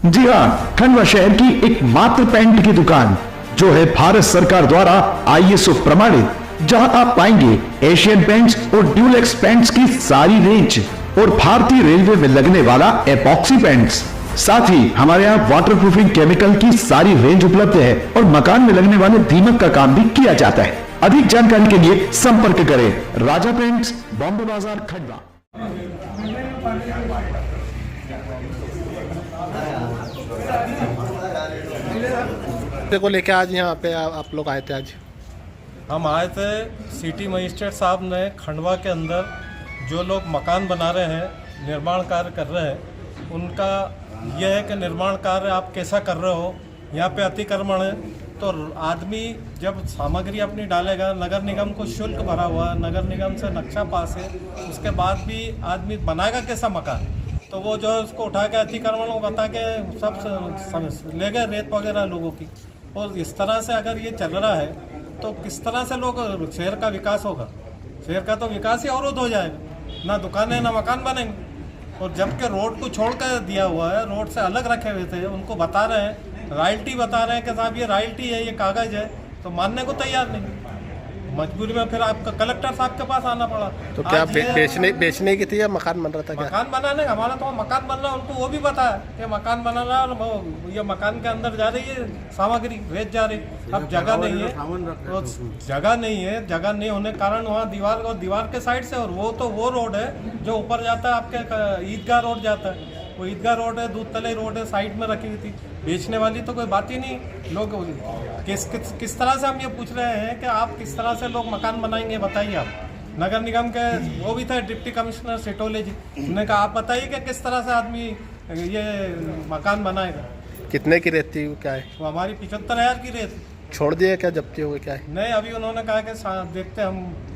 जी हाँ, खंडवा शहर की एकमात्र पेंट की दुकान जो है भारत सरकार द्वारा ISO प्रमाणित, जहां आप पाएंगे एशियन पेंट्स और ड्यूलेक्स पेंट्स की सारी रेंज और भारतीय रेलवे में लगने वाला एपॉक्सी पेंट्स। साथ ही हमारे यहाँ वाटरप्रूफिंग केमिकल की सारी रेंज उपलब्ध है और मकान में लगने वाले दीमक का काम भी किया जाता है। अधिक जानकारी के लिए संपर्क करें राजा पेंट्स, बॉम्बे बाजार, खंडवा। को लेके आज यहाँ पे आप लोग आए थे? आज हम आए थे, सिटी मजिस्ट्रेट साहब ने खंडवा के अंदर जो लोग मकान बना रहे हैं, निर्माण कार्य कर रहे हैं, उनका यह है कि निर्माण कार्य आप कैसा कर रहे हो, यहाँ पे अतिक्रमण है। तो आदमी जब सामग्री अपनी डालेगा, नगर निगम को शुल्क भरा हुआ है, नगर निगम से नक्शा पास है, उसके बाद भी आदमी बनाएगा कैसा मकान? तो वो जो उसको उठा के अतिक्रमण को बता के सब ले गए रेत वगैरह लोगों की। और इस तरह से अगर ये चल रहा है तो किस तरह से लोग शहर का विकास होगा? शहर का तो विकास ही अवरुद्ध हो जाएगा, ना दुकानें ना मकान बनेंगे। और जबकि रोड को छोड़ कर दिया हुआ है, रोड से अलग रखे हुए थे, उनको बता रहे हैं, रॉयल्टी बता रहे हैं कि साहब ये रॉयल्टी है, ये कागज़ है, तो मानने को तैयार नहीं। मजबूरी में फिर आपका कलेक्टर साहब के पास आना पड़ा। तो क्या बेचने की थी या मकान बन रहा था? मकान बनाने, हमारा तो मकान बन रहा है, उनको वो भी पता है कि मकान बना रहा है और ये मकान के अंदर जा रही है सामग्री, रेत जा रही। अब जगह नहीं है, तो जगह नहीं होने के कारण वहाँ दीवार के साइड से, और वो रोड है जो ऊपर जाता है, आपके ईदगाह रोड जाता है, वो ईदगाह रोड है, दूध तले रोड है, साइड में रखी हुई थी। बेचने वाली तो कोई बात ही नहीं। लोग किस तरह से हम ये पूछ रहे हैं कि आप किस तरह से लोग मकान बनाएंगे, बताइए आप। नगर निगम के वो भी थे डिप्टी कमिश्नर सिटोले जी, उन्होंने कहा आप बताइए कि किस तरह से आदमी ये मकान बनाएगा। कितने की रेत थी, क्या है? तो हमारी 75,000 की रेत। छोड़ दिए क्या, जब्ती हो गई, क्या है? नहीं, अभी उन्होंने कहा कि देखते हम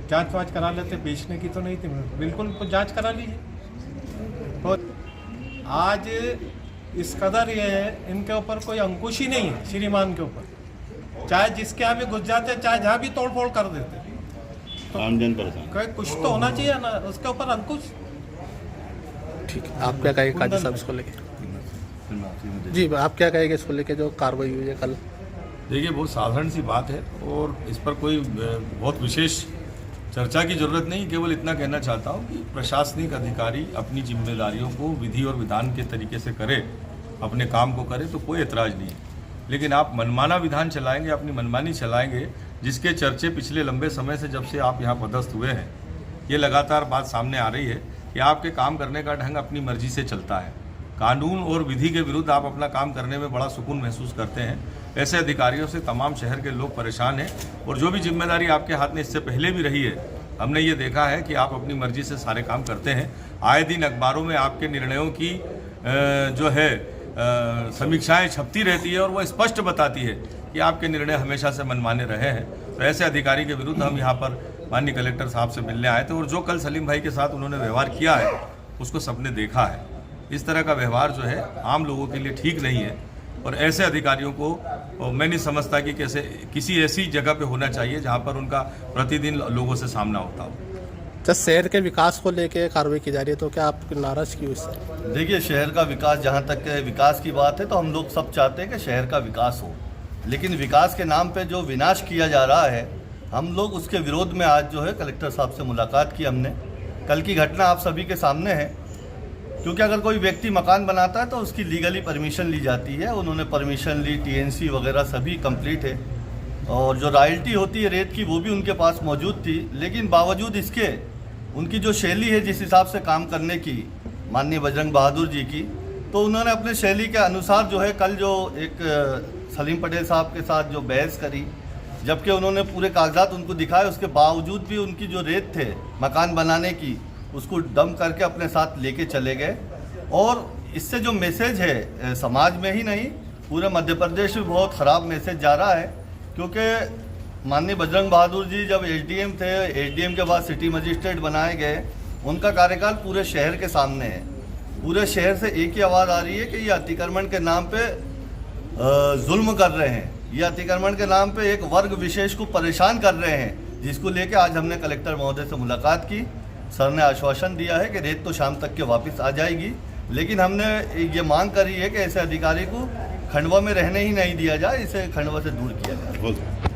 जाँच वाँच करा लेते, बेचने की तो नहीं थी। बिल्कुल जाँच करा लीजिए। तो आज इस कदर ये है, इनके ऊपर कोई अंकुश ही नहीं है, श्रीमान के ऊपर। चाहे जिसके यहाँ भी घुस जाते, चाहे जहाँ भी तोड़ फोड़ कर देते, तो आमजन परेशान। कुछ तो होना चाहिए ना उसके ऊपर अंकुश। ठीक है, आप क्या कहेंगे काजी साहब इसको लेके? जी, आप क्या कहेंगे इसको लेके जो कार्रवाई हुई है कल? देखिए, बहुत साधारण सी बात है और इस पर कोई बहुत विशेष चर्चा की जरूरत नहीं। केवल इतना कहना चाहता हूँ कि प्रशासनिक अधिकारी अपनी जिम्मेदारियों को विधि और विधान के तरीके से करे, अपने काम को करे, तो कोई एतराज़ नहीं है। लेकिन आप मनमाना विधान चलाएंगे, अपनी मनमानी चलाएंगे, जिसके चर्चे पिछले लंबे समय से जब से आप यहाँ पदस्थ हुए हैं, ये लगातार बात सामने आ रही है कि आपके काम करने का ढंग अपनी मर्जी से चलता है। कानून और विधि के विरुद्ध आप अपना काम करने में बड़ा सुकून महसूस करते हैं। ऐसे अधिकारियों से तमाम शहर के लोग परेशान हैं और जो भी जिम्मेदारी आपके हाथ में इससे पहले भी रही है, हमने ये देखा है कि आप अपनी मर्जी से सारे काम करते हैं। आए दिन अखबारों में आपके निर्णयों की जो है समीक्षाएं छपती रहती है और वो स्पष्ट बताती है कि आपके निर्णय हमेशा से मनमाने रहे हैं। तो ऐसे अधिकारी के विरुद्ध हम यहाँ पर माननीय कलेक्टर साहब से मिलने आए थे और जो कल सलीम भाई के साथ उन्होंने व्यवहार किया है उसको सबने देखा है। इस तरह का व्यवहार जो है आम लोगों के लिए ठीक नहीं है और ऐसे अधिकारियों को मैं नहीं समझता कि कैसे किसी ऐसी जगह पे होना चाहिए जहां पर उनका प्रतिदिन लोगों से सामना होता हो। जब शहर के विकास को लेके कार्रवाई की जा रही है तो क्या आप नाराज क्यों इससे? देखिए, शहर का विकास, जहाँ तक विकास की बात है तो हम लोग सब चाहते हैं कि शहर का विकास हो, लेकिन विकास के नाम पे जो विनाश किया जा रहा है, हम लोग उसके विरोध में आज जो है कलेक्टर साहब से मुलाकात की हमने। कल की घटना आप सभी के सामने है, क्योंकि अगर कोई व्यक्ति मकान बनाता है तो उसकी लीगली परमिशन ली जाती है। उन्होंने परमिशन ली, TNC वगैरह सभी कंप्लीट है, और जो रॉयल्टी होती है रेत की वो भी उनके पास मौजूद थी। लेकिन बावजूद इसके उनकी जो शैली है जिस हिसाब से काम करने की माननीय बजरंग बहादुर जी की, तो उन्होंने अपने शैली के अनुसार जो है कल जो एक सलीम पटेल साहब के साथ जो बहस करी, जबकि उन्होंने पूरे कागजात उनको दिखाए, उसके बावजूद भी उनकी जो रेत थे मकान बनाने की उसको डंप करके अपने साथ लेके चले गए। और इससे जो मैसेज है समाज में ही नहीं पूरे मध्य प्रदेश में बहुत ख़राब मैसेज जा रहा है। क्योंकि माननीय बजरंग बहादुर जी जब SDM थे, SDM के बाद सिटी मजिस्ट्रेट बनाए गए, उनका कार्यकाल पूरे शहर के सामने है। पूरे शहर से एक ही आवाज़ आ रही है कि ये अतिक्रमण के नाम पे जुल्म कर रहे हैं, ये अतिक्रमण के नाम पे एक वर्ग विशेष को परेशान कर रहे हैं, जिसको लेके आज हमने कलेक्टर महोदय से मुलाकात की। सर ने आश्वासन दिया है कि रेत तो शाम तक के वापस आ जाएगी, लेकिन हमने ये मांग करी है कि ऐसे अधिकारी को खंडवा में रहने ही नहीं दिया जाए, इसे खंडवा से दूर किया जाए।